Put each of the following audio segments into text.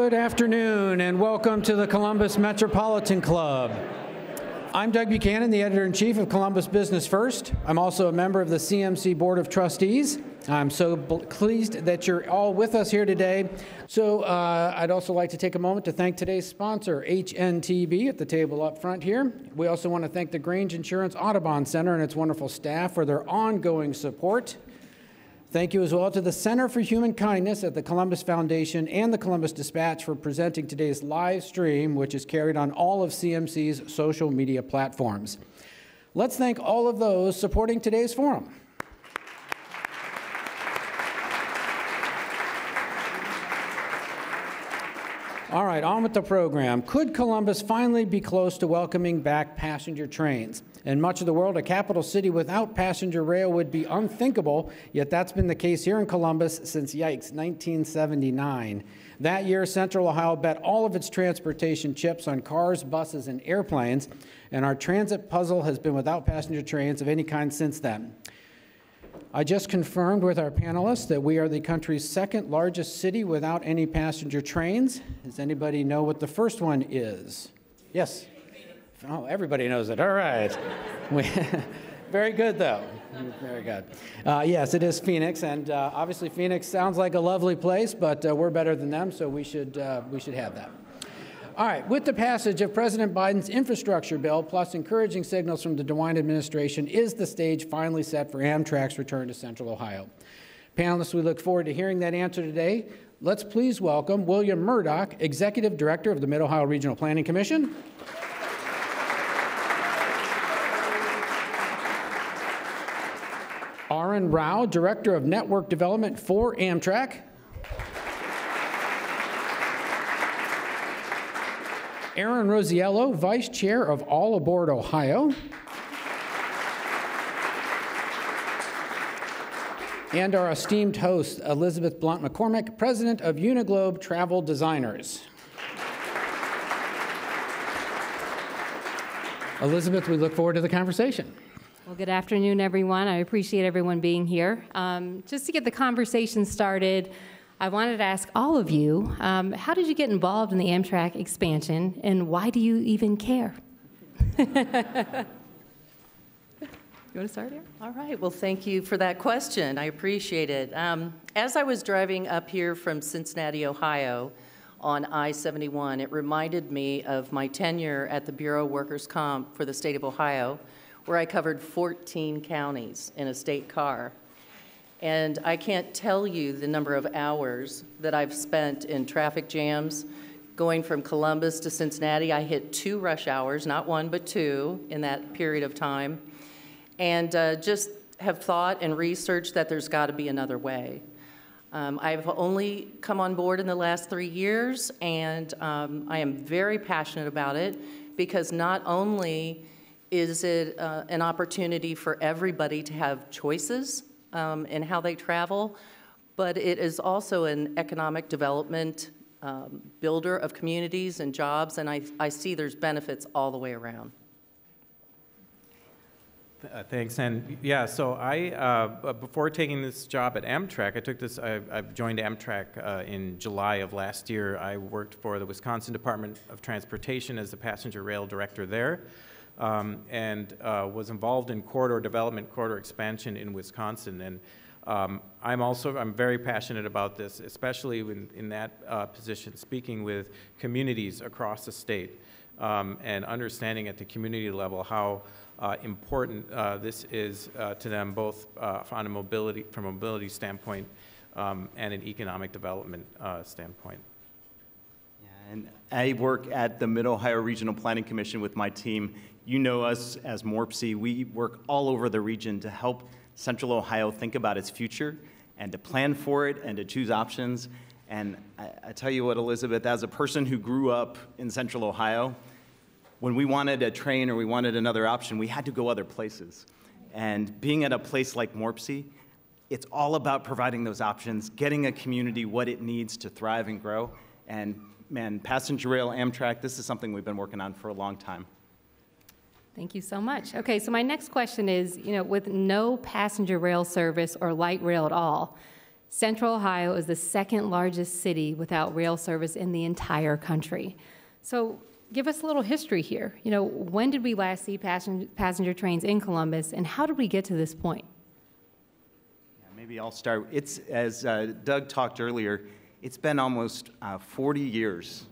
Good afternoon and welcome to the Columbus Metropolitan Club. I'm Doug Buchanan, the editor-in-chief of Columbus Business First. I'm also a member of the CMC Board of Trustees. I'm so pleased that you're all with us here today. So I'd also like to take a moment to thank today's sponsor, HNTB, at the table up front here. We also want to thank the Grange Insurance Audubon Center and its wonderful staff for their ongoing support. Thank you as well to the Center for Human Kindness at the Columbus Foundation and the Columbus Dispatch for presenting today's live stream, which is carried on all of CMC's social media platforms. Let's thank all of those supporting today's forum. All right, on with the program. Could Columbus finally be close to welcoming back passenger trains? In much of the world, a capital city without passenger rail would be unthinkable, yet that's been the case here in Columbus since, yikes, 1979. That year, Central Ohio bet all of its transportation chips on cars, buses, and airplanes, and our transit puzzle has been without passenger trains of any kind since then. I just confirmed with our panelists that we are the country's second largest city without any passenger trains. Does anybody know what the first one is? Yes? Oh, everybody knows it. All right. Very good, though. Very good. Yes, it is Phoenix, and obviously Phoenix sounds like a lovely place, but we're better than them, so we should have that. All right, with the passage of President Biden's infrastructure bill, plus encouraging signals from the DeWine administration, is the stage finally set for Amtrak's return to Central Ohio? Panelists, we look forward to hearing that answer today. Let's please welcome William Murdoch, Executive Director of the Mid-Ohio Regional Planning Commission. Aaron Rao, Director of Network Development for Amtrak. Aaron Rosiello, Vice Chair of All Aboard Ohio. And our esteemed host, Elizabeth Blunt McCormick, President of Uniglobe Travel Designers. Elizabeth, we look forward to the conversation. Well, good afternoon, everyone. I appreciate everyone being here. Just to get the conversation started, I wanted to ask all of you, how did you get involved in the Amtrak expansion, and why do you even care? You want to start here? All right. Well, thank you for that question. I appreciate it. As I was driving up here from Cincinnati, Ohio, on I-71, it reminded me of my tenure at the Bureau of Workers' Comp for the state of Ohio, where I covered 14 counties in a state car. And I can't tell you the number of hours that I've spent in traffic jams. Going from Columbus to Cincinnati, I hit 2 rush hours, not 1, but 2 in that period of time. And just have thought and researched that there's got to be another way. I've only come on board in the last 3 years, and I am very passionate about it because not only is it an opportunity for everybody to have choices in how they travel, but it is also an economic development builder of communities and jobs, and I see there's benefits all the way around. Thanks, and yeah, so I, before taking this job at Amtrak, I joined Amtrak in July of last year. I worked for the Wisconsin Department of Transportation as the passenger rail director there. And was involved in corridor development, corridor expansion in Wisconsin. And I'm very passionate about this, especially in that position, speaking with communities across the state and understanding at the community level how important this is to them, both from a mobility standpoint and an economic development standpoint. And I work at the Mid-Ohio Regional Planning Commission with my team. You know us as MORPC. We work all over the region to help Central Ohio think about its future and to plan for it and to choose options. And I tell you what, Elizabeth, as a person who grew up in Central Ohio, when we wanted a train or we wanted another option, we had to go other places. And being at a place like MORPC, it's all about providing those options, getting a community what it needs to thrive and grow. And man, passenger rail, Amtrak, this is something we've been working on for a long time. Thank you so much. Okay, so my next question is, with no passenger rail service or light rail at all, Central Ohio is the second largest city without rail service in the entire country. So give us a little history here. You know, when did we last see passenger trains in Columbus, and how did we get to this point? Yeah, maybe I'll start. It's, as Doug talked earlier, it's been almost 40 years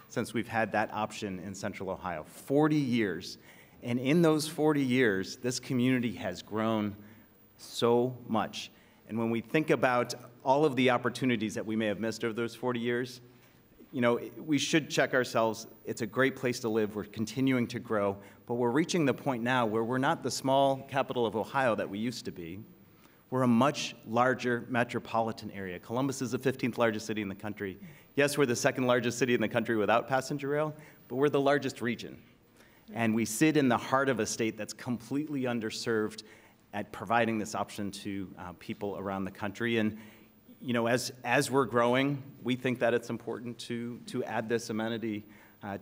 since we've had that option in Central Ohio. 40 years. And in those 40 years, this community has grown so much. And when we think about all of the opportunities that we may have missed over those 40 years, you know, we should check ourselves. It's a great place to live. We're continuing to grow, but we're reaching the point now where we're not the small capital of Ohio that we used to be. We're a much larger metropolitan area. Columbus is the 15th largest city in the country. Yes, we're the second largest city in the country without passenger rail, but we're the largest region. And we sit in the heart of a state that's completely underserved at providing this option to people around the country. And you know, as we're growing, we think that it's important to add this amenity,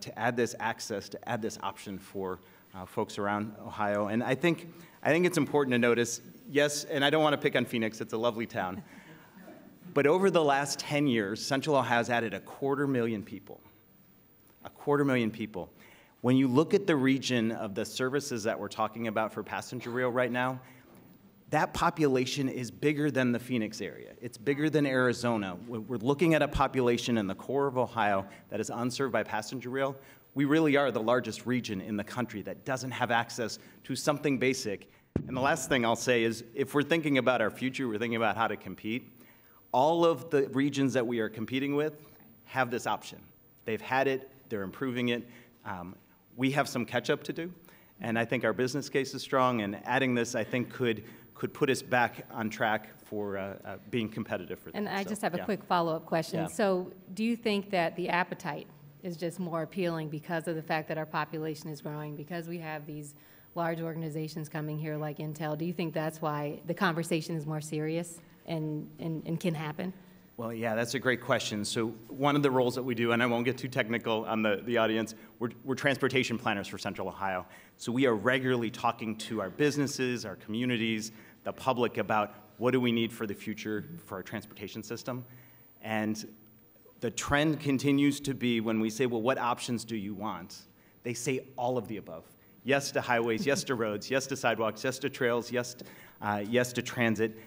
to add this access, to add this option for folks around Ohio. And I think it's important to notice, yes, and I don't want to pick on Phoenix, it's a lovely town, but over the last 10 years, Central Ohio has added 250,000 people. 250,000 people. When you look at the region of the services that we're talking about for passenger rail right now, that population is bigger than the Phoenix area. It's bigger than Arizona. We're looking at a population in the core of Ohio that is unserved by passenger rail. We really are the largest region in the country that doesn't have access to something basic. And the last thing I'll say is, if we're thinking about our future, we're thinking about how to compete, all of the regions that we are competing with have this option. They've had it, they're improving it. We have some catch up to do, and I think our business case is strong, and adding this, I think, could put us back on track for being competitive for them. And I just have a quick follow-up question. Yeah. So do you think that the appetite is just more appealing because of the fact that our population is growing, because we have these large organizations coming here like Intel? Do you think that's why the conversation is more serious and can happen? Well, yeah, that's a great question. So one of the roles that we do, and I won't get too technical on the audience, we're transportation planners for Central Ohio. So we are regularly talking to our businesses, our communities, the public about what do we need for the future for our transportation system. And the trend continues to be, when we say, well, what options do you want? They say all of the above. Yes to highways, yes to roads, yes to sidewalks, yes to trails, yes to transit.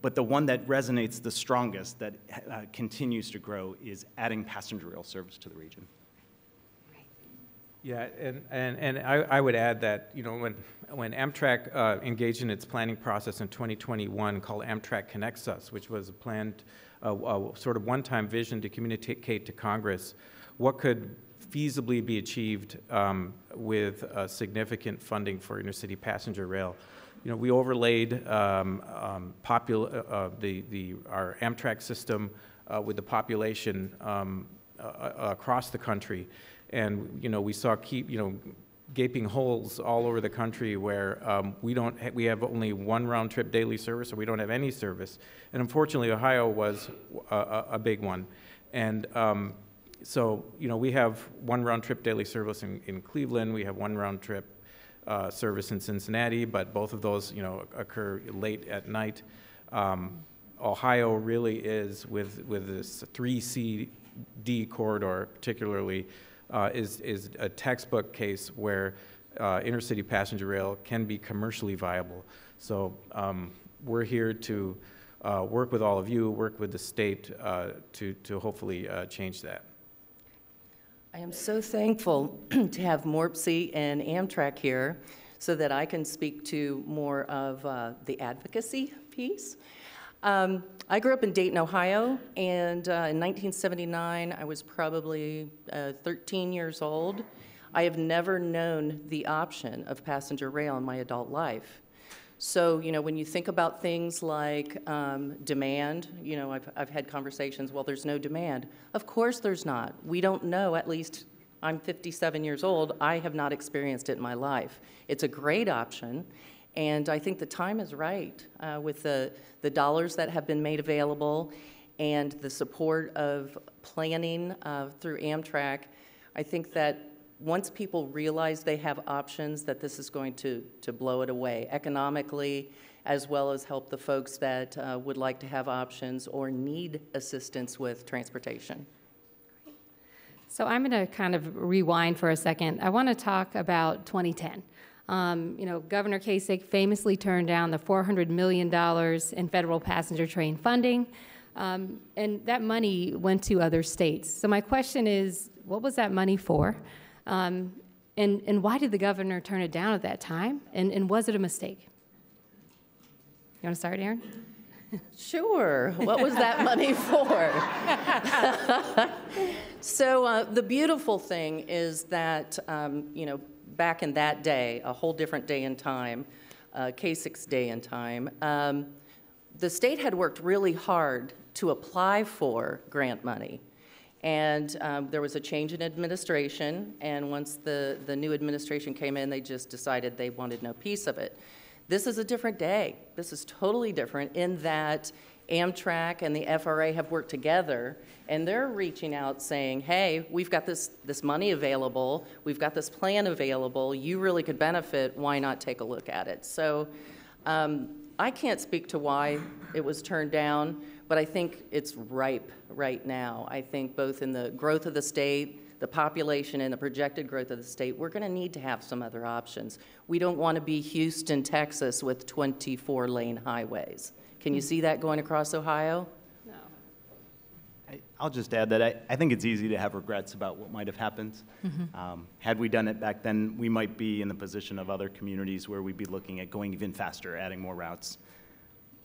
But the one that resonates the strongest, that continues to grow, is adding passenger rail service to the region. Yeah, and I would add that, you know, when Amtrak engaged in its planning process in 2021 called Amtrak Connects Us, which was a planned sort of one-time vision to communicate to Congress what could feasibly be achieved with significant funding for intercity passenger rail. You know, we overlaid our Amtrak system with the population across the country, and you know, we saw gaping holes all over the country where we have only one round-trip daily service, or we don't have any service. And unfortunately, Ohio was a big one. And so, you know, we have one round-trip daily service in Cleveland. We have one round-trip service in Cincinnati, but both of those, you know, occur late at night. Ohio really is, with this 3CD corridor particularly, is a textbook case where intercity passenger rail can be commercially viable. So we're here to work with all of you, work with the state to hopefully change that. I am so thankful to have MORPC and Amtrak here so that I can speak to more of the advocacy piece. I grew up in Dayton, Ohio, and in 1979, I was probably 13 years old. I have never known the option of passenger rail in my adult life. So, you know, when you think about things like demand, you know, I've had conversations, well, there's no demand. Of course there's not. We don't know, at least I'm 57 years old, I have not experienced it in my life. It's a great option, and I think the time is right with the dollars that have been made available and the support of planning through Amtrak. I think that once people realize they have options, that this is going to blow it away economically, as well as help the folks that would like to have options or need assistance with transportation. So I'm going to kind of rewind for a second. I want to talk about 2010. Governor Kasich famously turned down the $400 million in federal passenger train funding, and that money went to other states. So my question is, what was that money for? And why did the governor turn it down at that time? And was it a mistake? You want to start, Aaron? Sure. What was that money for? So the beautiful thing is that, back in that day, a whole different day and time, Kasich's day and time, the state had worked really hard to apply for grant money. And there was a change in administration, and once the new administration came in, they just decided they wanted no piece of it. This is a different day. This is totally different in that Amtrak and the FRA have worked together, and they're reaching out saying, hey, we've got this money available, we've got this plan available, you really could benefit, why not take a look at it? So I can't speak to why it was turned down, but I think it's ripe right now. I think both in the growth of the state, the population, and the projected growth of the state, we're going to need to have some other options. We don't want to be Houston, Texas with 24-lane highways. Can you see that going across Ohio? No. I'll just add that I think it's easy to have regrets about what might have happened. Had we done it back then, we might be in the position of other communities where we'd be looking at going even faster, adding more routes.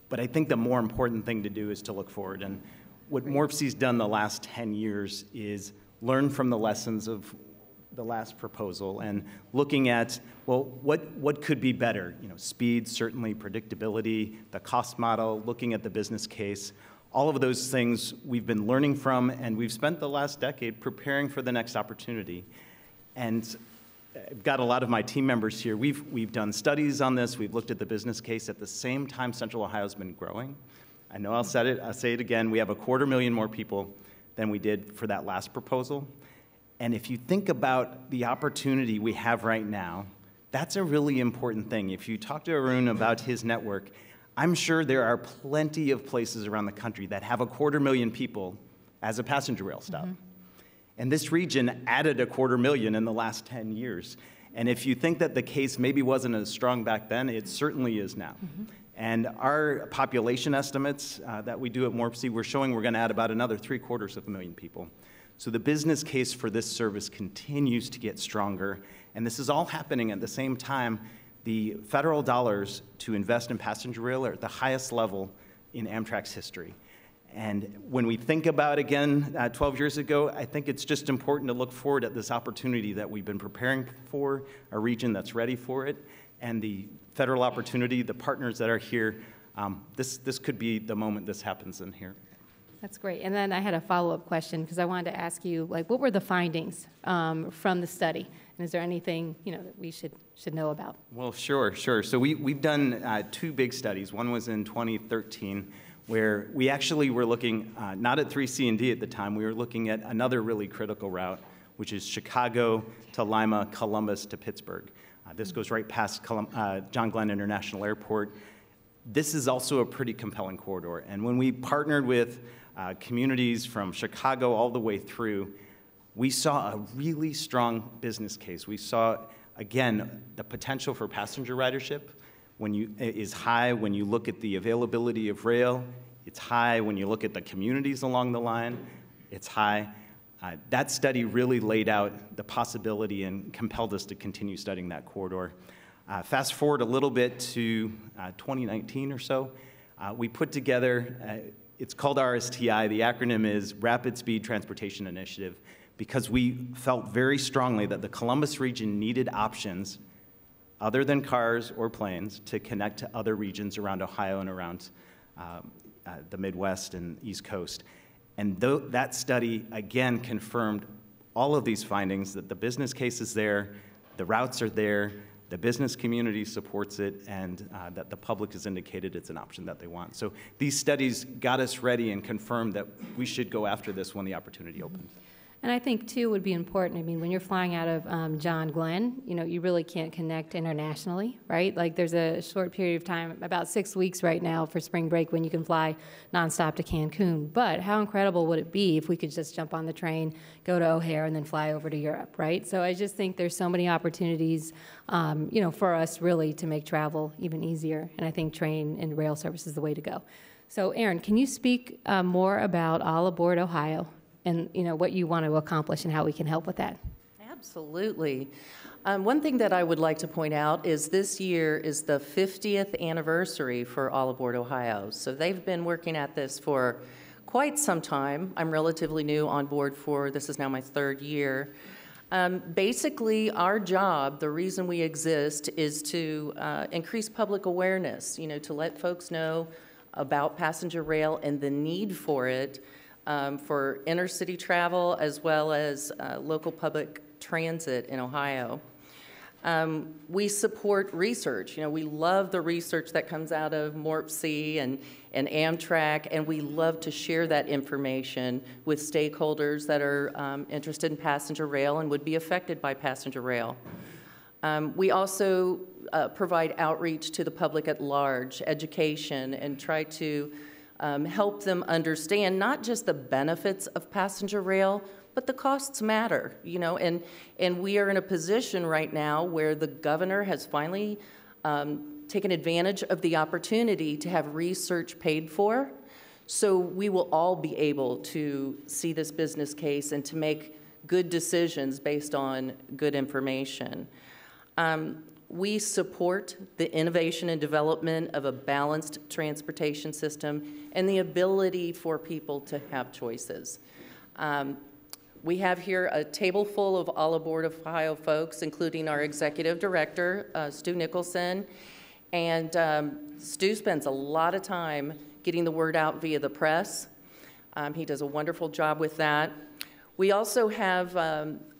But I think the more important thing to do is to look forward. And what MORPC's done the last 10 years is learn from the lessons of the last proposal and looking at, well, what could be better? Speed, certainly, predictability, the cost model, looking at the business case. All of those things we've been learning from, and we've spent the last decade preparing for the next opportunity. And I've got a lot of my team members here. We've done studies on this. We've looked at the business case. At the same time, Central Ohio's been growing. I know I'll say it again. We have 250,000 more people than we did for that last proposal. And if you think about the opportunity we have right now, that's a really important thing. If you talk to Arun about his network, I'm sure there are plenty of places around the country that have 250,000 people as a passenger rail stop. And this region added 250,000 in the last 10 years. And if you think that the case maybe wasn't as strong back then, it certainly is now. And our population estimates that we do at MORPC, we're showing we're going to add about another 750,000 people. So the business case for this service continues to get stronger. And this is all happening at the same time. The federal dollars to invest in passenger rail are at the highest level in Amtrak's history. And when we think about, again, 12 years ago, I think it's just important to look forward at this opportunity that we've been preparing for, a region that's ready for it, and the federal opportunity, the partners that are here. This could be the moment this happens in here. That's great. And then I had a follow-up question because I wanted to ask you, what were the findings from the study? And is there anything, that we should know about? Well, sure. So we've done 2 big studies. One was in 2013, where we actually were looking not at 3C and D at the time. We were looking at another really critical route, which is Chicago to Lima, Columbus to Pittsburgh. This goes right past John Glenn International Airport. This is also a pretty compelling corridor. And when we partnered with communities from Chicago all the way through, we saw a really strong business case. We saw, again, the potential for passenger ridership is high when you look at the availability of rail. It's high when you look at the communities along the line. It's high. That study really laid out the possibility and compelled us to continue studying that corridor. Fast forward a little bit to 2019 or so, we put together, it's called RSTI, the acronym is Rapid Speed Transportation Initiative, because we felt very strongly that the Columbus region needed options other than cars or planes to connect to other regions around Ohio and around the Midwest and East Coast. And that study, again, confirmed all of these findings, that the business case is there, the routes are there, the business community supports it, and that the public has indicated it's an option that they want. So these studies got us ready and confirmed that we should go after this when the opportunity opens. And I think, too, would be important. I mean, when you're flying out of John Glenn, you know, you really can't connect internationally, right? Like, there's a short period of time, about 6 weeks right now for spring break, when you can fly nonstop to Cancun. But how incredible would it be if we could just jump on the train, go to O'Hare, and then fly over to Europe, right? So I just think there's so many opportunities, you know, for us really to make travel even easier. And I think train and rail service is the way to go. So, Aaron, can you speak more about All Aboard Ohio? And, you know, what you want to accomplish and how we can help with that. Absolutely. One thing that I would like to point out is this year is the 50th anniversary for All Aboard Ohio. So they've been working at this for quite some time. I'm relatively new on board this is now my 3rd year. Basically, our job, the reason we exist, is to increase public awareness, you know, to let folks know about passenger rail and the need for it. For inner-city travel as well as local public transit in Ohio. We support research. You know, we love the research that comes out of MORPC and Amtrak, and we love to share that information with stakeholders that are interested in passenger rail and would be affected by passenger rail. We also provide outreach to the public at large, education, and try to help them understand not just the benefits of passenger rail, but the costs matter, you know, and we are in a position right now where the governor has finally taken advantage of the opportunity to have research paid for. So we will all be able to see this business case and to make good decisions based on good information. We support the innovation and development of a balanced transportation system and the ability for people to have choices. We have here a table full of All Aboard Ohio folks, including our executive director, Stu Nicholson. And Stu spends a lot of time getting the word out via the press. He does a wonderful job with that. We also have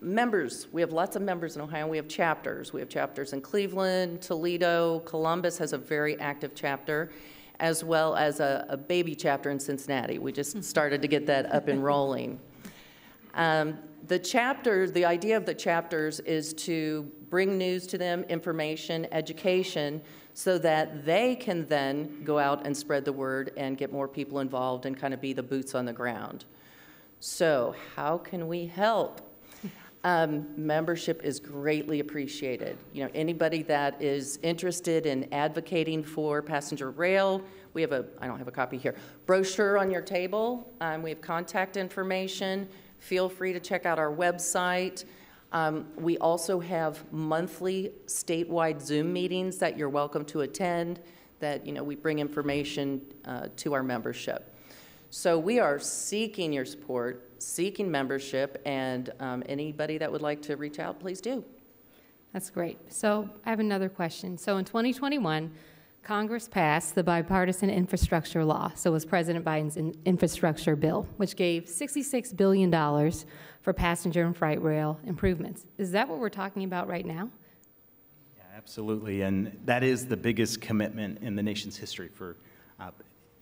members. We have lots of members in Ohio. We have chapters. We have chapters in Cleveland, Toledo. Columbus has a very active chapter, as well as a baby chapter in Cincinnati. We just started to get that up and rolling. The idea of the chapters is to bring news to them, information, education, so that they can then go out and spread the word and get more people involved and kind of be the boots on the ground. So how can we help? Membership is greatly appreciated. You know, anybody that is interested in advocating for passenger rail, we have I don't have a copy here, brochure on your table. We have contact information. Feel free to check out our website. We also have monthly statewide Zoom meetings that you're welcome to attend, that, you know, we bring information to our membership. So we are seeking your support, seeking membership, and anybody that would like to reach out, please do. That's great. So I have another question. So in 2021, Congress passed the bipartisan infrastructure law, so it was President Biden's infrastructure bill, which gave $66 billion for passenger and freight rail improvements. Is that what we're talking about right now? Yeah, absolutely, and that is the biggest commitment in the nation's history for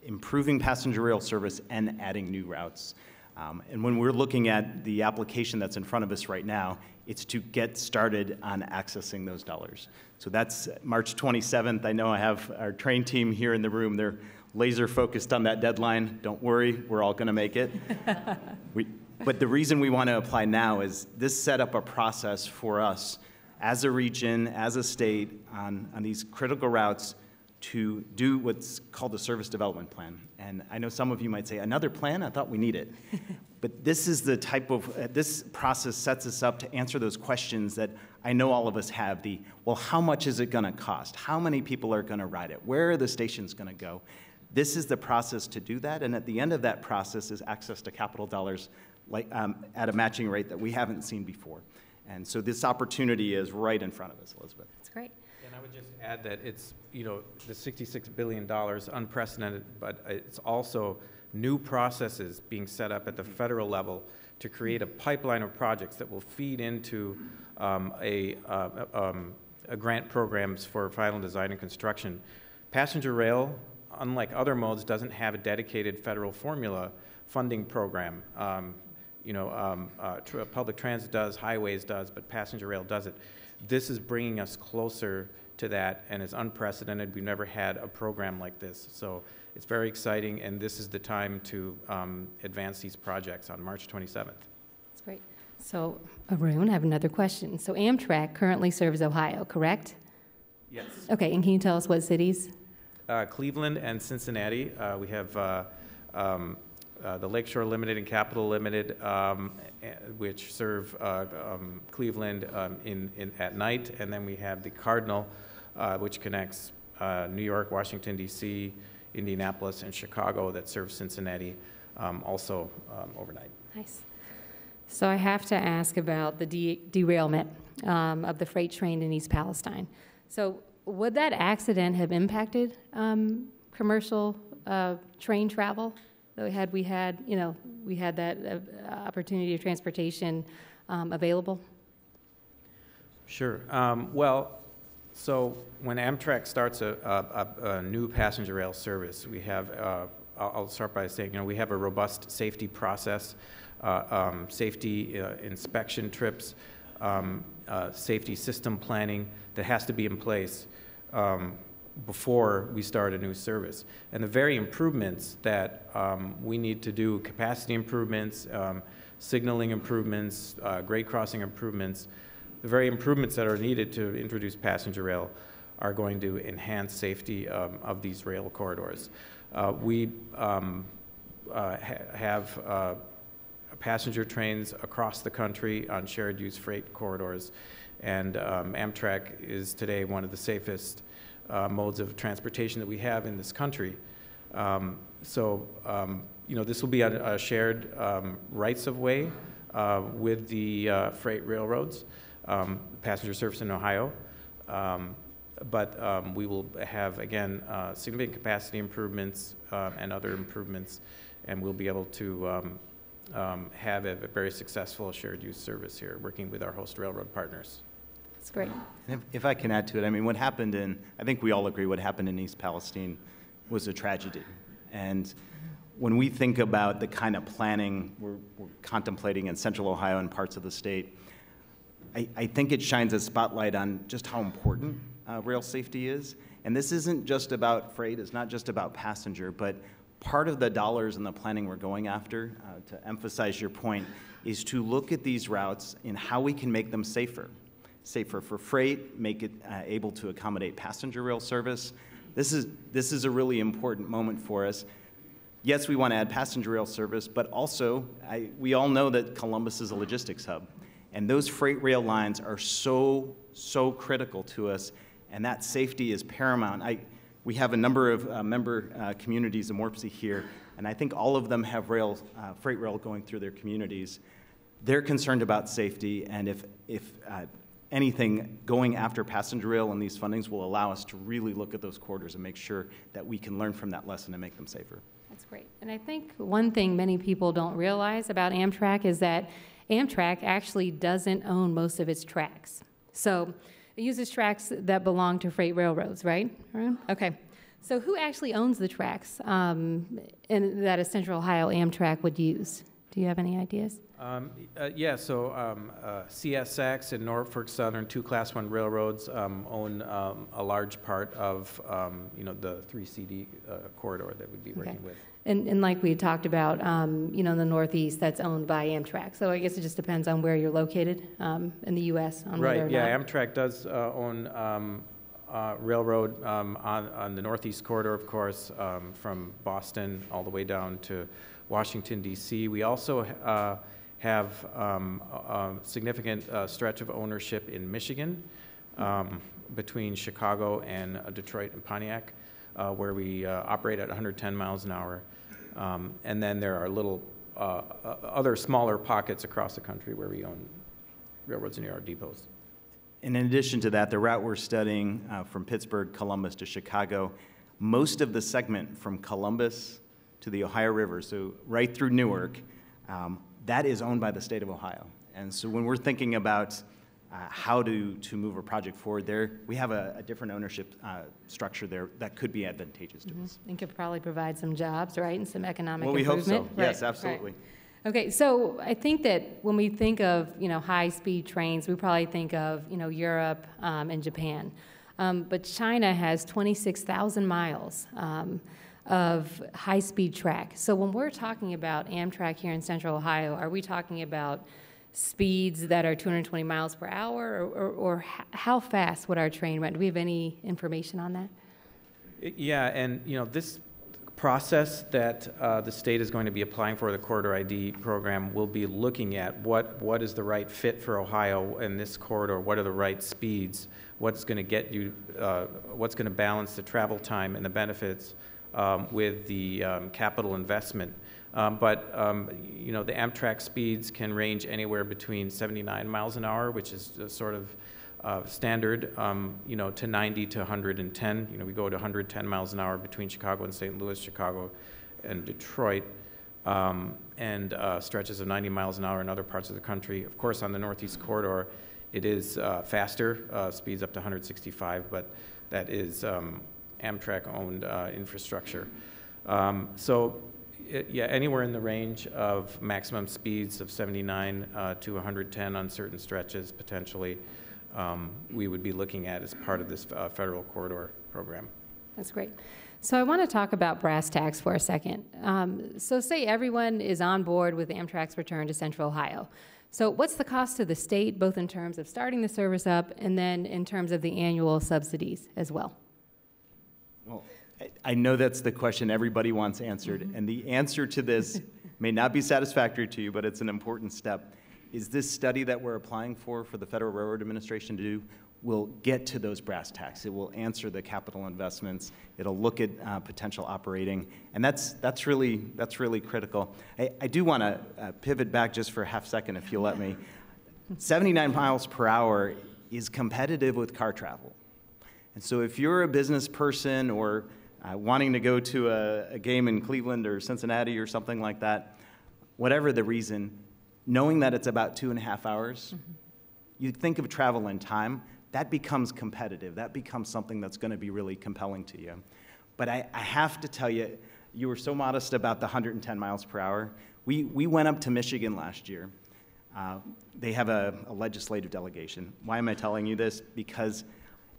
improving passenger rail service and adding new routes. And when we're looking at the application that's in front of us right now, it's to get started on accessing those dollars. So that's March 27th. I know I have our train team here in the room. They're laser focused on that deadline. Don't worry, we're all going to make it. But the reason we want to apply now is this set up a process for us as a region, as a state, on these critical routes to do what's called a service development plan. And I know some of you might say, another plan? I thought we need it. But this is the type of, this process sets us up to answer those questions that I know all of us have. Well, how much is it going to cost? How many people are going to ride it? Where are the stations going to go? This is the process to do that. And at the end of that process is access to capital dollars at a matching rate that we haven't seen before. And so this opportunity is right in front of us, Elizabeth. That's great. And I would just add that it's, you know, the $66 billion, unprecedented, but it's also new processes being set up at the federal level to create a pipeline of projects that will feed into grant programs for final design and construction. Passenger rail, unlike other modes, doesn't have a dedicated federal formula funding program. public transit does, highways does, but passenger rail doesn't. This is bringing us closer to that, and it's unprecedented. We've never had a program like this, so it's very exciting, and this is the time to advance these projects on March 27th. That's great. So, Arun, I have another question. So Amtrak currently serves Ohio, correct? Yes. Okay, and can you tell us what cities? Cleveland and Cincinnati. We have the Lakeshore Limited and Capital Limited, which serve Cleveland at night, and then we have the Cardinal, which connects New York, Washington, D.C., Indianapolis, and Chicago, that serves Cincinnati also overnight. Nice. So I have to ask about the derailment of the freight train in East Palestine. So would that accident have impacted commercial train travel? Had we had that opportunity of transportation available? Sure. Well, so when Amtrak starts a new passenger rail service, we have, I'll start by saying, we have a robust safety process, safety inspection trips, safety system planning that has to be in place before we start a new service. And the very improvements that we need to do, capacity improvements, signaling improvements, grade crossing improvements, the very improvements that are needed to introduce passenger rail are going to enhance safety of these rail corridors. We have passenger trains across the country on shared use freight corridors, and Amtrak is today one of the safest modes of transportation that we have in this country. This will be a shared rights of way with the freight railroads, passenger service in Ohio. But we will have, again, significant capacity improvements and other improvements, and we'll be able to have a very successful shared use service here, working with our host railroad partners. That's great. And if I can add to it, I mean, I think we all agree what happened in East Palestine was a tragedy. And when we think about the kind of planning we're contemplating in Central Ohio and parts of the state, I think it shines a spotlight on just how important rail safety is. And this isn't just about freight, it's not just about passenger, but part of the dollars and the planning we're going after, to emphasize your point, is to look at these routes and how we can make them safer. Safer for freight, make it able to accommodate passenger rail service. This is a really important moment for us. Yes, we want to add passenger rail service, but also we all know that Columbus is a logistics hub. And those freight rail lines are so critical to us, and that safety is paramount. We have a number of member communities in Morpsey here, and I think all of them have freight rail going through their communities. They're concerned about safety, and if anything, going after passenger rail and these fundings will allow us to really look at those corridors and make sure that we can learn from that lesson and make them safer. That's great. And I think one thing many people don't realize about Amtrak is that Amtrak actually doesn't own most of its tracks. So it uses tracks that belong to freight railroads, right? Okay. So who actually owns the tracks that a Central Ohio Amtrak would use? Do you have any ideas? CSX and Norfolk Southern, two Class 1 railroads, own a large part of the 3CD corridor that we'd be working with. And like we had talked about, in the Northeast, that's owned by Amtrak. So I guess it just depends on where you're located in the U.S. on whether or not. Amtrak does own railroad on the Northeast corridor, of course, from Boston all the way down to Washington, D.C. We also have a significant stretch of ownership in Michigan between Chicago and Detroit and Pontiac, where we operate at 110 miles an hour. And then there are little other smaller pockets across the country where we own railroads near our depots. And in addition to that, the route we're studying from Pittsburgh, Columbus to Chicago, most of the segment from Columbus to the Ohio River, so right through Newark, that is owned by the state of Ohio. And so when we're thinking about how to move a project forward there, we have a different ownership structure there that could be advantageous to us. And could probably provide some jobs, right, and some economic well, we improvement. hope so. Yes, absolutely. Right. Okay, so I think that when we think of, high-speed trains, we probably think of, Europe and Japan. But China has 26,000 miles of high-speed track. So when we're talking about Amtrak here in Central Ohio, are we talking about speeds that are 220 miles per hour, or how fast would our train run? Do we have any information on that? Yeah, and this process that the state is going to be applying for, the Corridor ID program, will be looking at what is the right fit for Ohio in this corridor, what are the right speeds, what's going to get you, what's going to balance the travel time and the benefits with the capital investment. But the Amtrak speeds can range anywhere between 79 miles an hour, which is sort of standard, to 90 to 110. We go to 110 miles an hour between Chicago and St. Louis, Chicago and Detroit, and stretches of 90 miles an hour in other parts of the country. Of course, on the Northeast Corridor, it is faster, speeds up to 165, but that is Amtrak-owned infrastructure. Anywhere in the range of maximum speeds of 79 to 110 on certain stretches, potentially, we would be looking at as part of this federal corridor program. That's great. So I want to talk about brass tacks for a second. So say everyone is on board with Amtrak's return to Central Ohio. So what's the cost to the state, both in terms of starting the service up and then in terms of the annual subsidies as well? Well, I know that's the question everybody wants answered, and the answer to this may not be satisfactory to you, but it's an important step. Is this study that we're applying for the Federal Railroad Administration to do will get to those brass tacks. It will answer the capital investments. It'll look at potential operating, and that's really critical. I do want to pivot back just for a half second, if you'll let me. 79 miles per hour is competitive with car travel, and so if you're a business person or wanting to go to a game in Cleveland or Cincinnati or something like that, whatever the reason, knowing that it's about 2.5 hours, you think of travel and time, that becomes competitive. That becomes something that's going to be really compelling to you. But I have to tell you, you were so modest about the 110 miles per hour. We went up to Michigan last year. They have a legislative delegation. Why am I telling you this? Because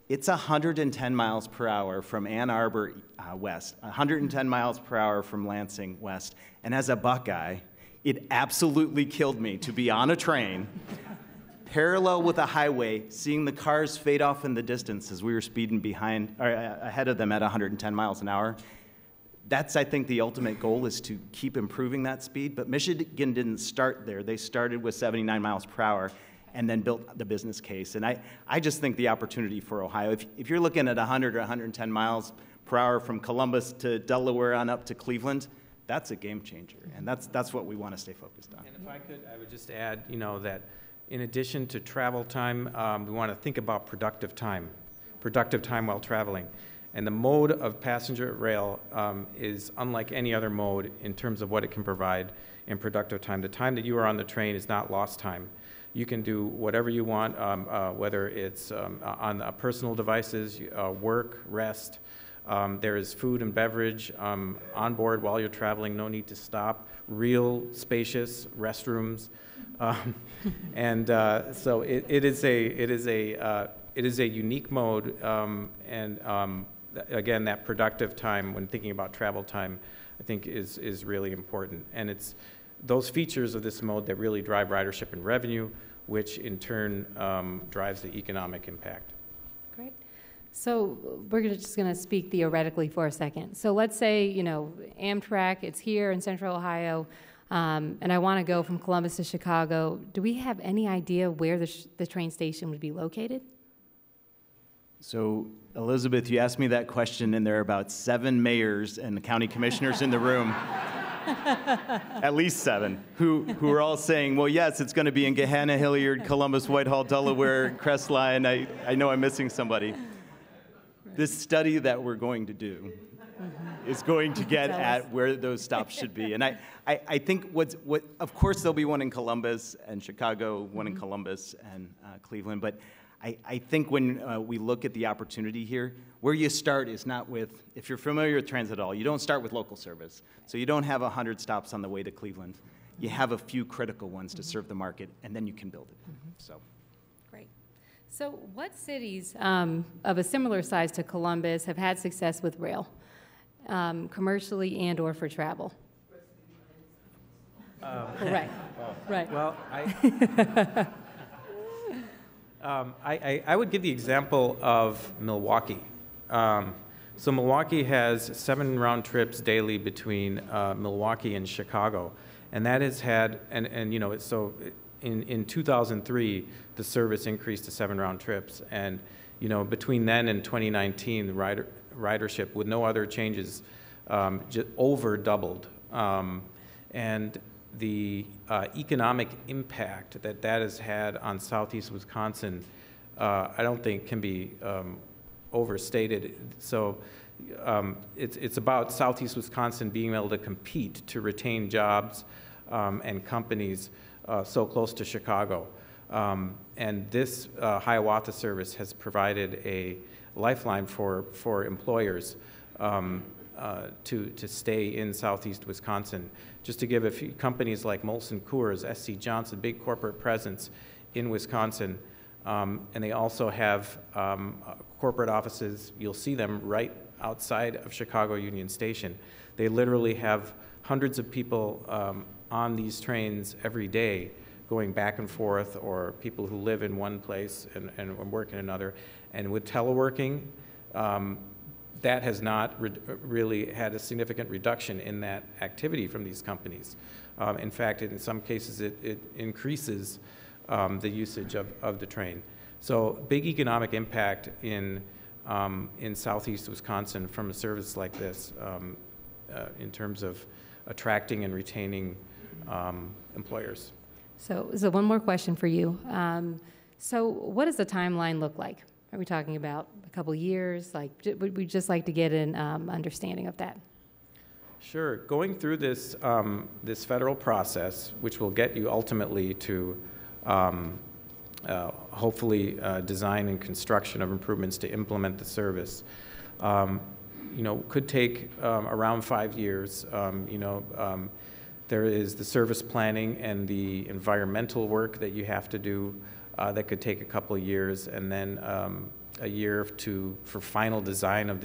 it's 110 miles per hour from Ann Arbor west, 110 miles per hour from Lansing west. And as a Buckeye, it absolutely killed me to be on a train parallel with a highway, seeing the cars fade off in the distance as we were speeding ahead of them at 110 miles an hour. That's, I think, the ultimate goal, is to keep improving that speed. But Michigan didn't start there. They started with 79 miles per hour and then built the business case. And I just think the opportunity for Ohio, if you're looking at 100 or 110 miles per hour from Columbus to Delaware on up to Cleveland, that's a game changer. And that's what we want to stay focused on. And if I could, I would just add, that in addition to travel time, we want to think about productive time while traveling. And the mode of passenger rail is unlike any other mode in terms of what it can provide in productive time. The time that you are on the train is not lost time. You can do whatever you want, whether it's on personal devices, work, rest. There is food and beverage on board while you're traveling, no need to stop, real spacious restrooms. So it is a unique mode, and again, that productive time when thinking about travel time, I think is really important. And it's those features of this mode that really drive ridership and revenue, which in turn drives the economic impact. Great. So we're just going to speak theoretically for a second. So let's say, Amtrak, it's here in Central Ohio, and I want to go from Columbus to Chicago. Do we have any idea where the train station would be located? So, Elizabeth, you asked me that question, and there are about 7 mayors and county commissioners in the room, at least 7, who are all saying, well, yes, it's going to be in Gahanna, Hilliard, Columbus, Whitehall, Delaware, Crestline. I know I'm missing somebody. This study that we're going to do is going to get at where those stops should be. And I think of course there'll be one in Columbus and Chicago, one in Columbus and Cleveland, but I think when we look at the opportunity here, where you start is not with, if you're familiar with transit at all, you don't start with local service. So you don't have 100 stops on the way to Cleveland. you have a few critical ones to serve the market, and then you can build it. So. Great. So what cities of a similar size to Columbus have had success with rail, commercially and or for travel? Right. Right. Well, I would give the example of Milwaukee. So Milwaukee has 7 round trips daily between Milwaukee and Chicago, and that has had, and you know, so in 2003, the service increased to 7 round trips, and you know, between then and 2019, the ridership with no other changes just over doubled, and the economic impact that has had on Southeast Wisconsin, I don't think can be overstated. So it's about Southeast Wisconsin being able to compete to retain jobs and companies so close to Chicago. And this Hiawatha service has provided a lifeline for employers to stay in Southeast Wisconsin. Just to give a few companies like Molson Coors, SC Johnson, big corporate presence in Wisconsin, and they also have corporate offices. You'll see them right outside of Chicago Union Station. They literally have hundreds of people on these trains every day going back and forth, or people who live in one place and work in another. And with teleworking, that has not really had a significant reduction in that activity from these companies. In fact, in some cases, it increases the usage of the train. So big economic impact in Southeast Wisconsin from a service like this in terms of attracting and retaining employers. So one more question for you. So what does the timeline look like? Are we talking about a couple years? Like, would we just like to get an understanding of that? Sure. Going through this this federal process, which will get you ultimately to hopefully design and construction of improvements to implement the service, you know, could take around 5 years. You know, there is the service planning and the environmental work that you have to do. That could take a couple of years, and then a year for final design of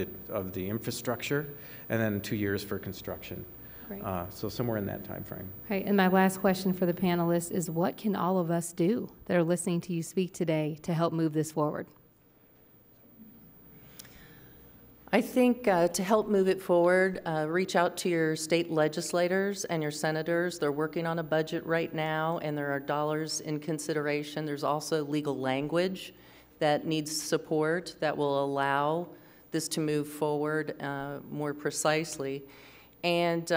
the infrastructure, and then 2 years for construction. Great. So somewhere in that time frame. Okay, and my last question for the panelists is, what can all of us do that are listening to you speak today to help move this forward? I think to help move it forward, reach out to your state legislators and your senators. They're working on a budget right now, and there are dollars in consideration. There's also legal language that needs support that will allow this to move forward more precisely. And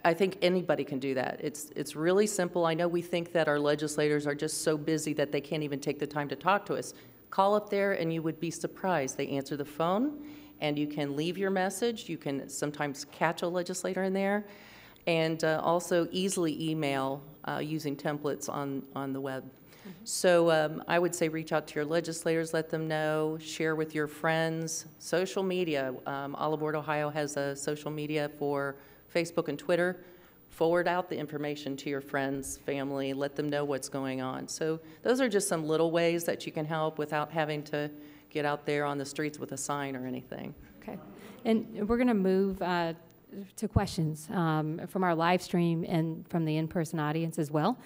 I think anybody can do that. It's really simple. I know we think that our legislators are just so busy that they can't even take the time to talk to us. Call up there and you would be surprised. They answer the phone, and you can leave your message. You can sometimes catch a legislator in there, and also easily email using templates on the web. So I would say reach out to your legislators, let them know, share with your friends. Social media, All Aboard Ohio has a social media for Facebook and Twitter. Forward out the information to your friends, family, let them know what's going on. So those are just some little ways that you can help without having to get out there on the streets with a sign or anything. Okay, and we're going to move to questions from our live stream and from the in-person audience as well.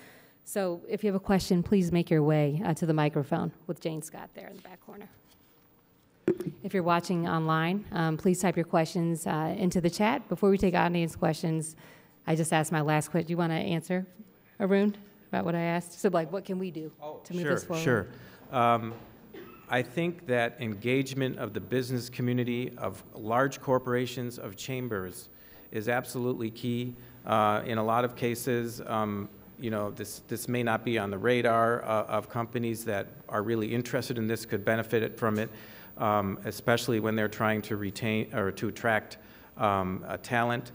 So if you have a question, please make your way to the microphone with Jane Scott there in the back corner. If you're watching online, please type your questions into the chat. Before we take audience questions, I just asked my last question. Do you want to answer, Arun, about what I asked? So, like, what can we do to move this forward? Sure. I think that engagement of the business community, of large corporations, of chambers, is absolutely key. In a lot of cases, you know, this may not be on the radar of companies that are really interested in this, could benefit from it, especially when they're trying to retain or to attract talent.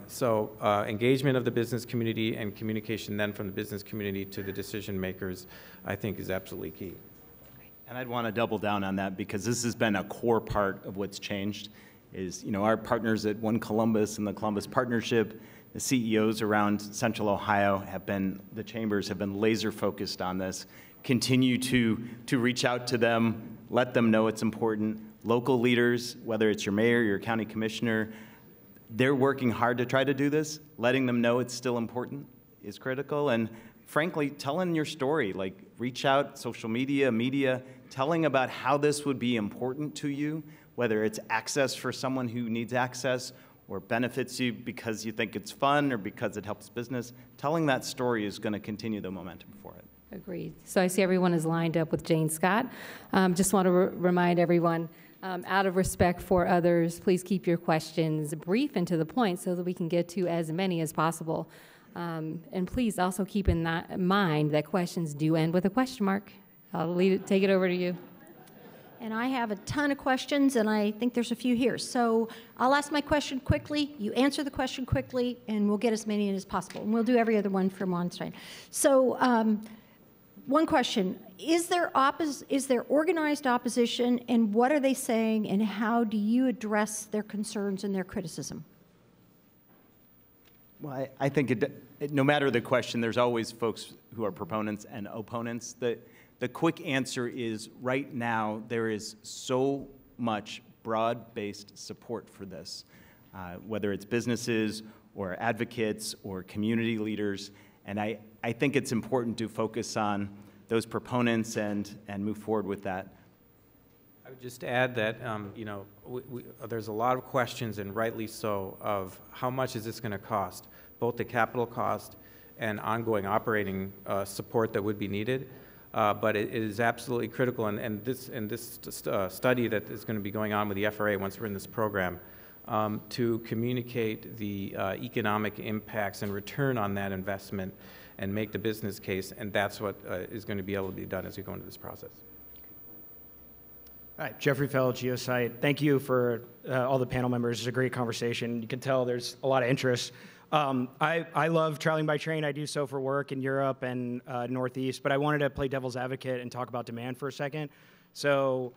So engagement of the business community and communication then from the business community to the decision makers, I think, is absolutely key. And I'd want to double down on that, because this has been a core part of what's changed is, our partners at One Columbus and the Columbus Partnership, the CEOs around Central Ohio the chambers have been laser focused on this. Continue to reach out to them, let them know it's important. Local leaders, whether it's your mayor, your county commissioner, they're working hard to try to do this. Letting them know it's still important is critical. And frankly, telling your story, like reach out, social media, telling about how this would be important to you, whether it's access for someone who needs access or benefits you because you think it's fun or because it helps business. Telling that story is going to continue the momentum for it. Agreed. So I see everyone is lined up with Jane Scott. Just want to remind everyone, out of respect for others, please keep your questions brief and to the point so that we can get to as many as possible. And please also keep in mind that questions do end with a question mark. I'll take it over to you. And I have a ton of questions, and I think there's a few here. So I'll ask my question quickly, you answer the question quickly, and we'll get as many in as possible. And we'll do every other one from Weinstein. So one question, is there organized opposition, and what are they saying, and how do you address their concerns and their criticism? Well, I think no matter the question, there's always folks who are proponents and opponents. The quick answer is right now there is so much broad-based support for this, whether it's businesses or advocates or community leaders. And I think it's important to focus on those proponents and move forward with that. I would just add that, there's a lot of questions, and rightly so, of how much is this going to cost, both the capital cost and ongoing operating support that would be needed. But it is absolutely critical, and this study that is going to be going on with the FRA once we're in this program, to communicate the economic impacts and return on that investment and make the business case, and that's what is going to be able to be done as we go into this process. All right, Jeffrey Fell, Geosite. Thank you for all the panel members. It's a great conversation. You can tell there's a lot of interest. I love traveling by train. I do so for work in Europe and Northeast, but I wanted to play devil's advocate and talk about demand for a second. So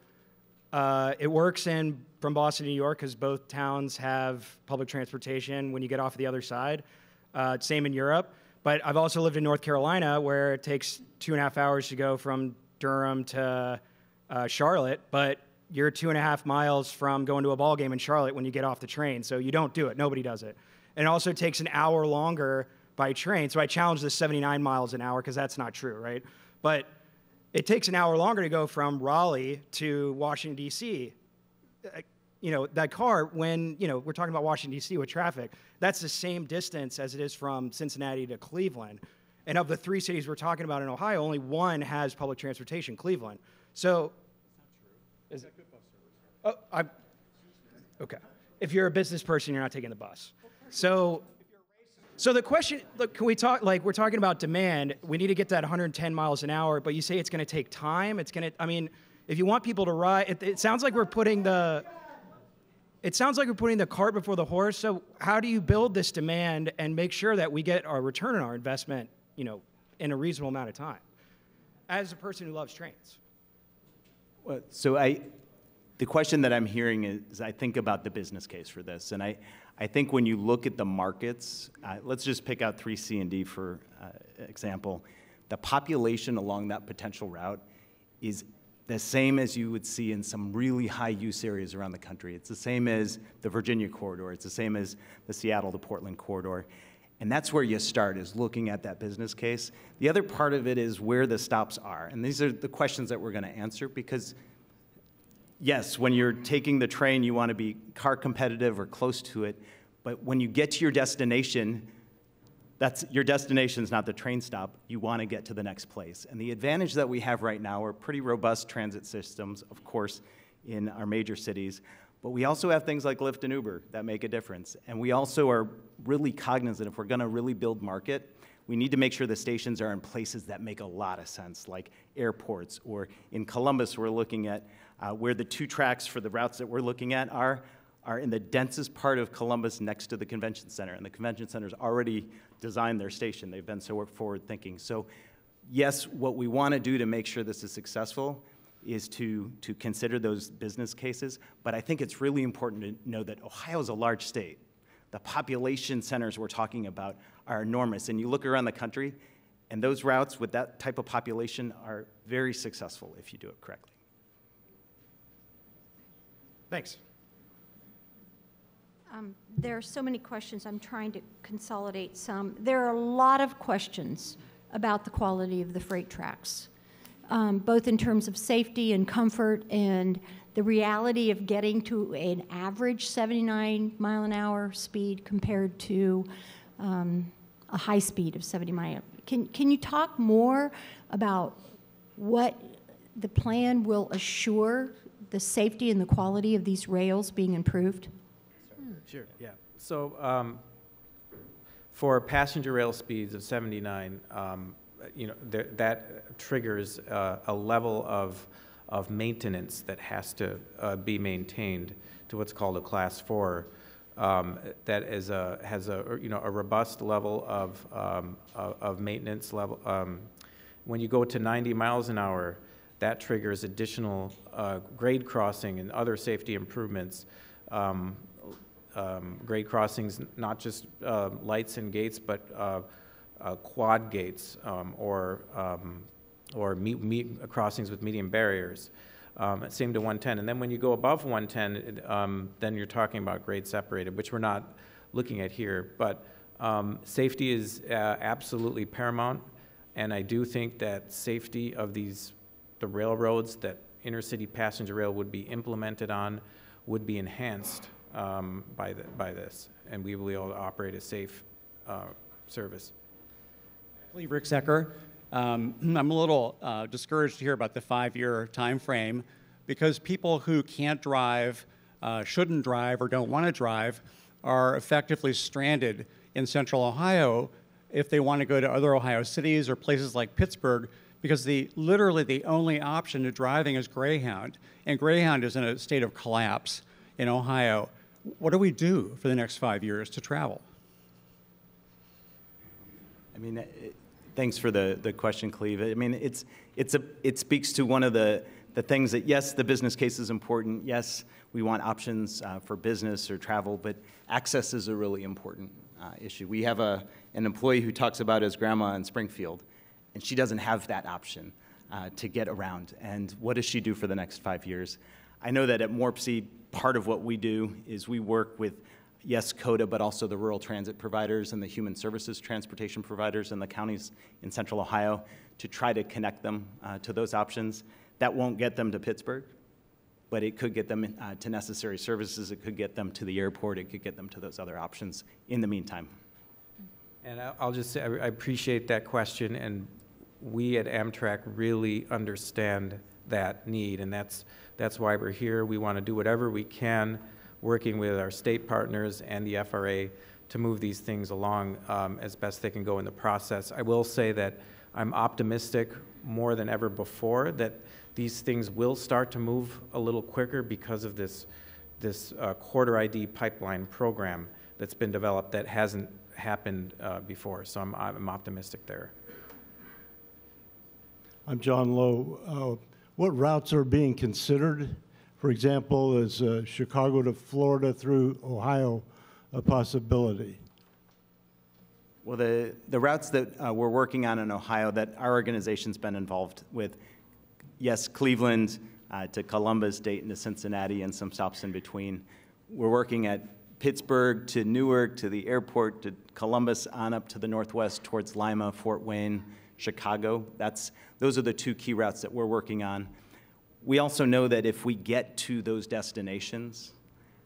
it works from Boston to New York because both towns have public transportation when you get off the other side. Same in Europe. But I've also lived in North Carolina where it takes 2.5 hours to go from Durham to Charlotte, but you're 2.5 miles from going to a ball game in Charlotte when you get off the train. So you don't do it. Nobody does it. And it also takes an hour longer by train. So I challenge the 79 miles an hour because that's not true, right? But it takes an hour longer to go from Raleigh to Washington, D.C. That car, when, we're talking about Washington, D.C. with traffic, that's the same distance as it is from Cincinnati to Cleveland. And of the 3 cities we're talking about in Ohio, only one has public transportation, Cleveland. So, is that good? Okay. If you're a business person, you're not taking the bus. So the question, look, can we talk, we're talking about demand. We need to get that 110 miles an hour, but you say it's going to take time. If you want people to ride, it sounds like we're putting the cart before the horse. So how do you build this demand and make sure that we get our return on our investment, in a reasonable amount of time? As a person who loves trains. Well, so the question that I'm hearing is I think about the business case for this. And I think when you look at the markets, let's just pick out 3C and D for example. The population along that potential route is the same as you would see in some really high use areas around the country. It's the same as the Virginia corridor. It's the same as the Seattle to Portland corridor. And that's where you start, is looking at that business case. The other part of it is where the stops are. And these are the questions that we're going to answer because, yes, when you're taking the train, you want to be car competitive or close to it. But when you get to your destination, your destination is not the train stop. You want to get to the next place. And the advantage that we have right now are pretty robust transit systems, of course, in our major cities. But we also have things like Lyft and Uber that make a difference. And we also are really cognizant, if we're going to really build market, we need to make sure the stations are in places that make a lot of sense, like airports. Or in Columbus, we're looking at where the 2 tracks for the routes that we're looking at are in the densest part of Columbus next to the convention center. And the convention center's already designed their station. They've been so forward thinking. So yes, what we want to do to make sure this is successful is to consider those business cases. But I think it's really important to know that Ohio is a large state. The population centers we're talking about are enormous. And you look around the country, and those routes with that type of population are very successful if you do it correctly. Thanks. There are so many questions. I'm trying to consolidate some. There are a lot of questions about the quality of the freight tracks, both in terms of safety and comfort and the reality of getting to an average 79 mile an hour speed compared to a high speed of 70 mile. Can you talk more about what the plan will assure the safety and the quality of these rails being improved? Sure, yeah. So for passenger rail speeds of 79, that triggers a level of maintenance that has to be maintained to what's called a Class 4. That has a robust level of maintenance level. When you go to 90 miles an hour, that triggers additional grade crossing and other safety improvements. Grade crossings, not just lights and gates, but quad gates or crossings with medium barriers. Same to 110. And then when you go above 110, then you're talking about grade separated, which we're not looking at here. But safety is absolutely paramount, and I do think that safety of the railroads that intercity passenger rail would be implemented on would be enhanced by this, and we will be able to operate a safe service. Rick Secker. I'm a little discouraged to hear about the 5-year time frame because people who can't drive, shouldn't drive, or don't want to drive are effectively stranded in central Ohio if they want to go to other Ohio cities or places like Pittsburgh, because literally the only option to driving is Greyhound, and Greyhound is in a state of collapse in Ohio. What do we do for the next 5 years to travel? I mean, thanks for the question, Cleve. I mean, it speaks to one of the things that, yes, the business case is important. Yes, we want options for business or travel, but access is a really important issue. We have an employee who talks about his grandma in Springfield, and she doesn't have that option to get around. And what does she do for the next 5 years? I know that at MORPC, part of what we do is we work with, yes, CODA, but also the rural transit providers and the human services transportation providers in the counties in central Ohio to try to connect them to those options. That won't get them to Pittsburgh, but it could get them to necessary services. It could get them to the airport. It could get them to those other options in the meantime. And I'll just say I appreciate that question, and we at Amtrak really understand that need, and that's why we're here. We want to do whatever we can, working with our state partners and the FRA to move these things along as best they can go in the process. I will say that I'm optimistic more than ever before that these things will start to move a little quicker because of this quarter ID pipeline program that's been developed that hasn't happened before. So I'm optimistic there. I'm John Lowe. What routes are being considered? For example, is Chicago to Florida through Ohio a possibility? Well, the routes that we're working on in Ohio that our organization's been involved with, yes, Cleveland to Columbus, Dayton to Cincinnati, and some stops in between. We're working at Pittsburgh to Newark to the airport to Columbus on up to the northwest towards Lima, Fort Wayne, Chicago. Those are the two key routes that we're working on. We also know that if we get to those destinations,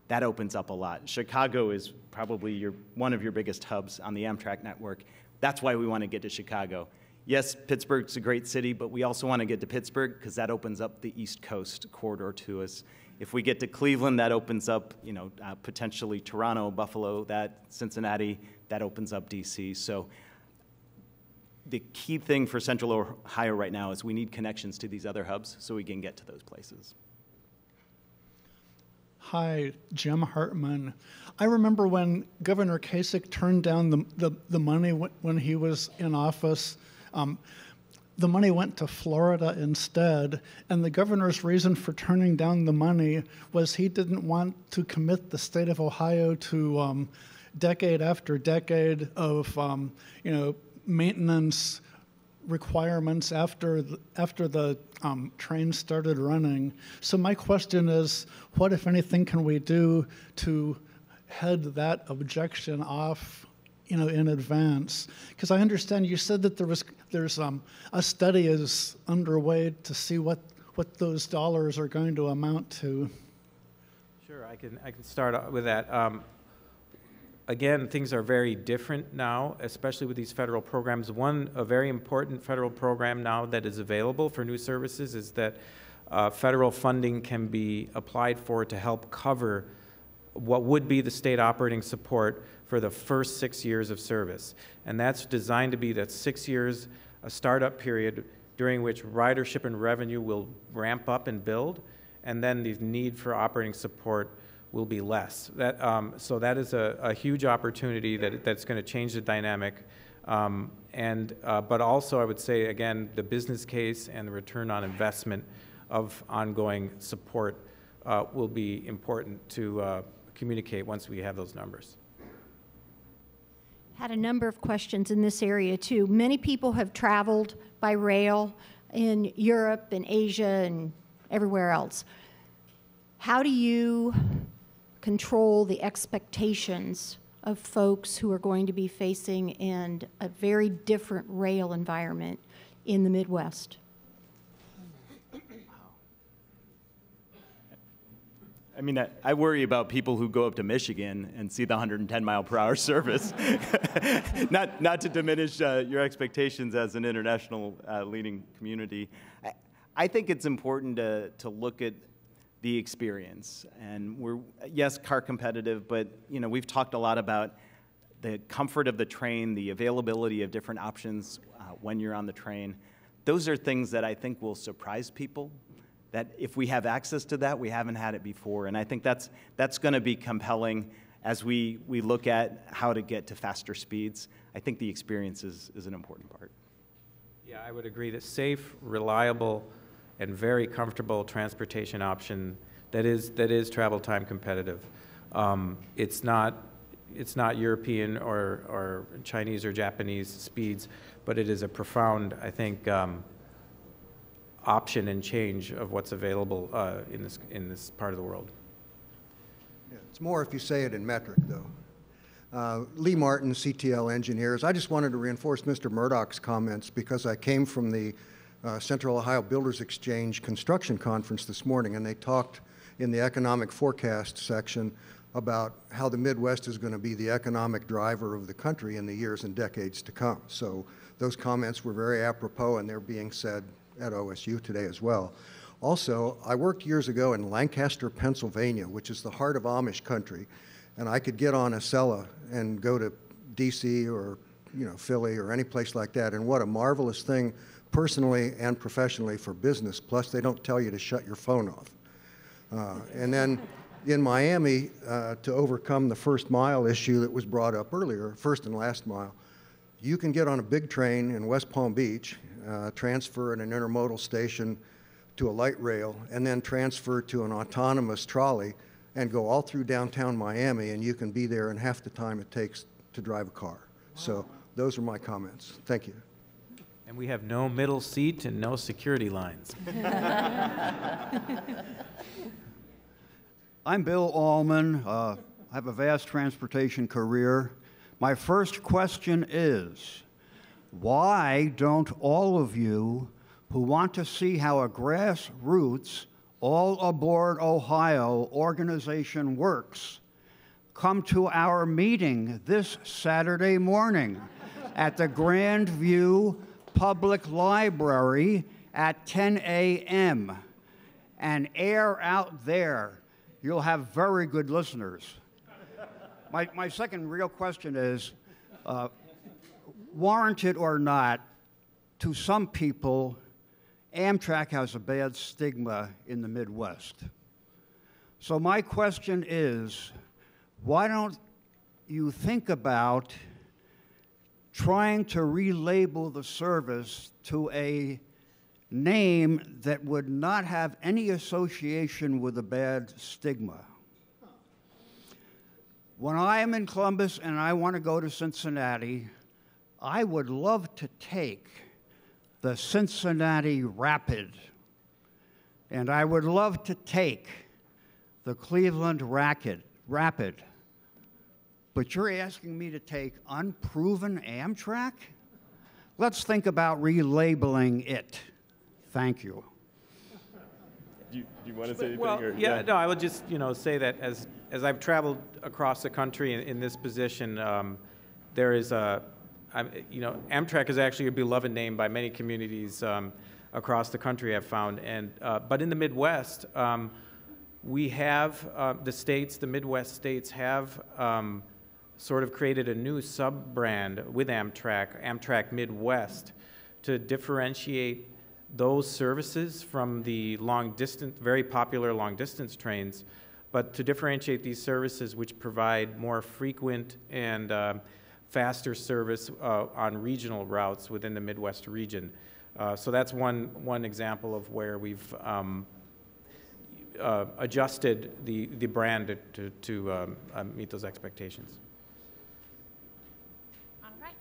that opens up a lot. Chicago is probably one of your biggest hubs on the Amtrak network. That's why we want to get to Chicago. Yes, Pittsburgh's a great city, but we also want to get to Pittsburgh because that opens up the East Coast corridor to us. If we get to Cleveland, that opens up, potentially Toronto, Buffalo, Cincinnati, that opens up DC. So the key thing for Central Ohio right now is we need connections to these other hubs so we can get to those places. Hi, Jim Hartman. I remember when Governor Kasich turned down the money when he was in office. the money went to Florida instead, and the governor's reason for turning down the money was he didn't want to commit the state of Ohio to decade after decade of maintenance requirements after the train started running. So my question is, what, if anything, can we do to head that objection off, in advance? Because I understand you said that there's a study is underway to see what those dollars are going to amount to. Sure, I can start with that. Again, things are very different now, especially with these federal programs. A very important federal program now that is available for new services is that federal funding can be applied for to help cover what would be the state operating support for the first 6 years of service. And that's designed to be that 6 years, a startup period during which ridership and revenue will ramp up and build, and then the need for operating support will be less. So that is a huge opportunity that's going to change the dynamic. But also, I would say, again, the business case and the return on investment of ongoing support will be important to communicate once we have those numbers. Had a number of questions in this area, too. Many people have traveled by rail in Europe and Asia and everywhere else. How do you control the expectations of folks who are going to be facing in a very different rail environment in the Midwest? I mean, I worry about people who go up to Michigan and see the 110-mile-per-hour service. Not to diminish your expectations as an international leading community. I think it's important to look at the experience. And we're, yes, car competitive, but we've talked a lot about the comfort of the train, the availability of different options when you're on the train. Those are things that I think will surprise people. That if we have access to that, we haven't had it before. And I think that's going to be compelling as we look at how to get to faster speeds. I think the experience is an important part. Yeah, I would agree that safe, reliable, and very comfortable transportation option that is travel time competitive. It's not European or Chinese or Japanese speeds, but it is a profound, I think, option and change of what's available in this part of the world. Yeah, it's more if you say it in metric, though. Lee Martin, CTL Engineers. I just wanted to reinforce Mr. Murdoch's comments because I came from the Central Ohio Builders Exchange construction conference this morning, and they talked in the economic forecast section about how the Midwest is going to be the economic driver of the country in the years and decades to come. So those comments were very apropos, and they're being said at OSU today as well. Also, I worked years ago in Lancaster, Pennsylvania, which is the heart of Amish country, and I could get on Acela and go to DC or Philly or any place like that, and what a marvelous thing personally and professionally for business. Plus, they don't tell you to shut your phone off. And then in Miami, to overcome the first mile issue that was brought up earlier, first and last mile, you can get on a big train in West Palm Beach, transfer at an intermodal station to a light rail, and then transfer to an autonomous trolley and go all through downtown Miami, and you can be there in half the time it takes to drive a car. Wow. So those are my comments. Thank you. And we have no middle seat and no security lines. I'm Bill Allman. I have a vast transportation career. My first question is, why don't all of you who want to see how a grassroots, all aboard Ohio organization works come to our meeting this Saturday morning at the Grandview Public Library at 10 a.m. and air out there? You'll have very good listeners. My second real question is, warranted or not, to some people, Amtrak has a bad stigma in the Midwest. So my question is, why don't you think about trying to relabel the service to a name that would not have any association with a bad stigma. When I am in Columbus and I want to go to Cincinnati, I would love to take the Cincinnati Rapid, and I would love to take the Cleveland Rapid. But you're asking me to take unproven Amtrak? Let's think about relabeling it. Thank you. Do you want to say anything? Well, or, yeah, no, I would just, say that as I've traveled across the country in this position, there is Amtrak is actually a beloved name by many communities across the country, I've found. And but in the Midwest, we have the Midwest states have sort of created a new sub-brand with Amtrak Midwest, to differentiate those services from the very popular long-distance trains, but to differentiate these services which provide more frequent and faster service on regional routes within the Midwest region. So that's one example of where we've adjusted the brand to meet those expectations.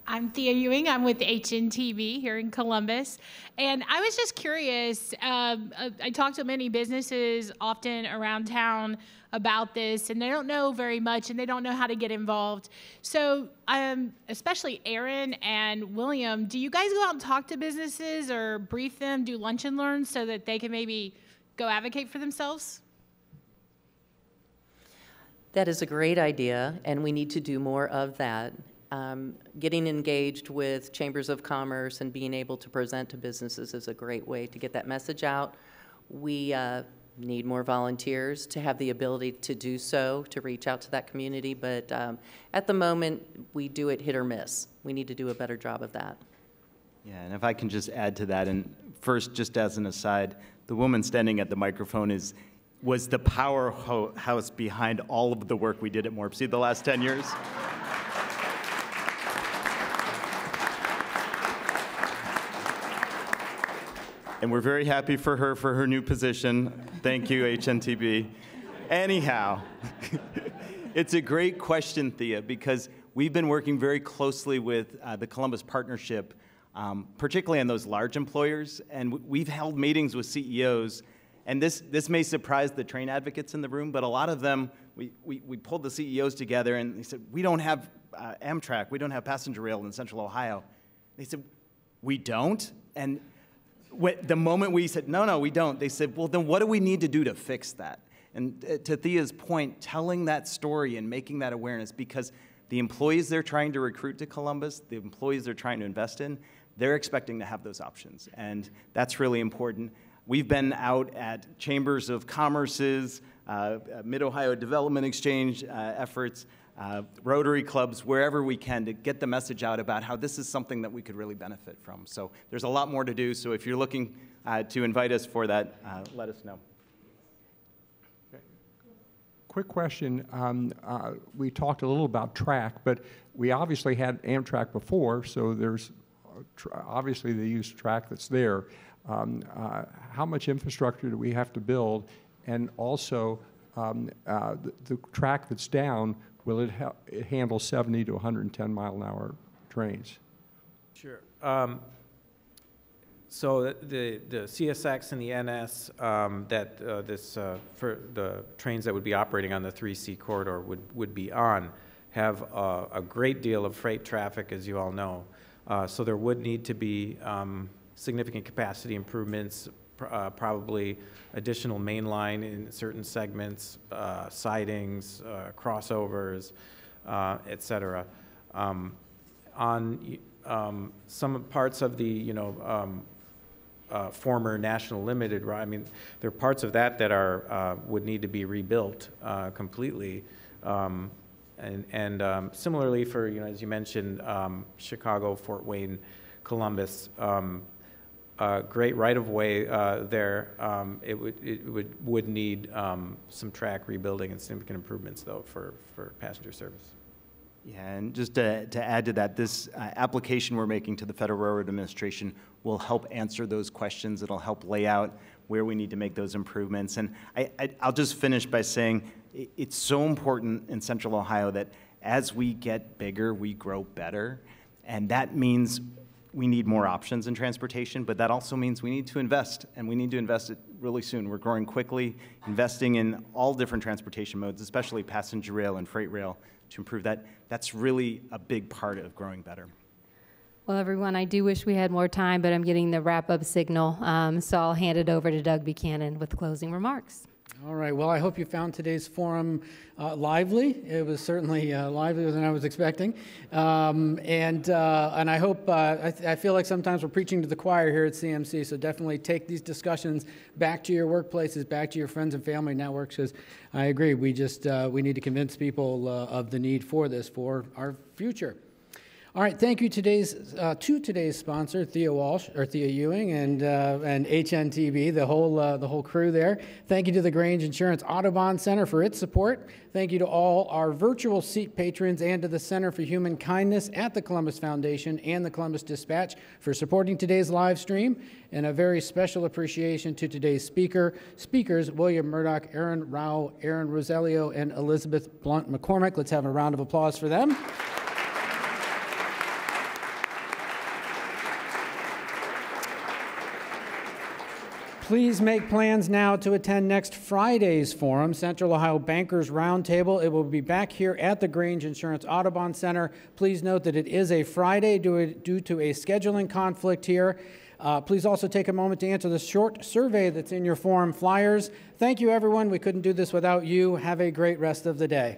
I'm Thea Ewing. I'm with HNTV here in Columbus. And I was just curious. I talk to many businesses often around town about this, and they don't know very much, and they don't know how to get involved. So especially Aaron and William, do you guys go out and talk to businesses or brief them, do lunch and learns so that they can maybe go advocate for themselves? That is a great idea, and we need to do more of that. Getting engaged with chambers of commerce and being able to present to businesses is a great way to get that message out. We need more volunteers to have the ability to do so, to reach out to that community, but at the moment, we do it hit or miss. We need to do a better job of that. Yeah, and if I can just add to that, and first, just as an aside, the woman standing at the microphone was the powerhouse behind all of the work we did at Morpsey the last 10 years. And we're very happy for her new position. Thank you, HNTB. Anyhow, it's a great question, Thea, because we've been working very closely with the Columbus Partnership, particularly on those large employers, and we've held meetings with CEOs, and this may surprise the train advocates in the room, but a lot of them, we pulled the CEOs together, and they said, we don't have Amtrak, we don't have passenger rail in Central Ohio. They said, we don't? And the moment we said, no, we don't, they said, well, then what do we need to do to fix that? And to Thea's point, telling that story and making that awareness, because the employees they're trying to recruit to Columbus, the employees they're trying to invest in, they're expecting to have those options, and that's really important. We've been out at chambers of commerce's, Mid-Ohio Development Exchange efforts, Rotary clubs, wherever we can, to get the message out about how this is something that we could really benefit from. So there's a lot more to do, so if you're looking to invite us for that, let us know. Quick question. We talked a little about track, but we obviously had Amtrak before, so there's obviously they use track that's there. How much infrastructure do we have to build? And also, the track that's down, will it handle 70 to 110 mile an hour trains? Sure. So the CSX and the NS for the trains that would be operating on the 3C corridor would be on have a great deal of freight traffic, as you all know. So there would need to be significant capacity improvements, probably additional main line in certain segments, sidings, crossovers, et cetera. On some parts of the, former National Limited, I mean, there are parts of that that are would need to be rebuilt completely. And similarly for, as you mentioned, Chicago, Fort Wayne, Columbus, great right-of-way there. It would need some track rebuilding and significant improvements, though, for passenger service. Yeah, and just to add to that, this application we're making to the Federal Railroad Administration will help answer those questions. It'll help lay out where we need to make those improvements. And I'll just finish by saying it's so important in Central Ohio that as we get bigger, we grow better. And that means we need more options in transportation, but that also means we need to invest, and we need to invest it really soon. We're growing quickly, investing in all different transportation modes, especially passenger rail and freight rail, to improve that. That's really a big part of growing better. Well, everyone, I do wish we had more time, but I'm getting the wrap-up signal, so I'll hand it over to Doug Buchanan with closing remarks. All right. Well, I hope you found today's forum lively. It was certainly livelier than I was expecting, and I hope I feel like sometimes we're preaching to the choir here at CMC. So definitely take these discussions back to your workplaces, back to your friends and family networks. Because I agree, we need to convince people of the need for this for our future. All right, thank you to today's sponsor, Thea Ewing, and HNTB, the whole crew there. Thank you to the Grange Insurance Audubon Center for its support. Thank you to all our virtual seat patrons and to the Center for Human Kindness at the Columbus Foundation and the Columbus Dispatch for supporting today's live stream. And a very special appreciation to today's speakers, William Murdoch, Aaron Rao, Aaron Roselio, and Elizabeth Blunt McCormick. Let's have a round of applause for them. Please make plans now to attend next Friday's forum, Central Ohio Bankers Roundtable. It will be back here at the Grange Insurance Audubon Center. Please note that it is a Friday due to a scheduling conflict here. Please also take a moment to answer the short survey that's in your forum flyers. Thank you, everyone. We couldn't do this without you. Have a great rest of the day.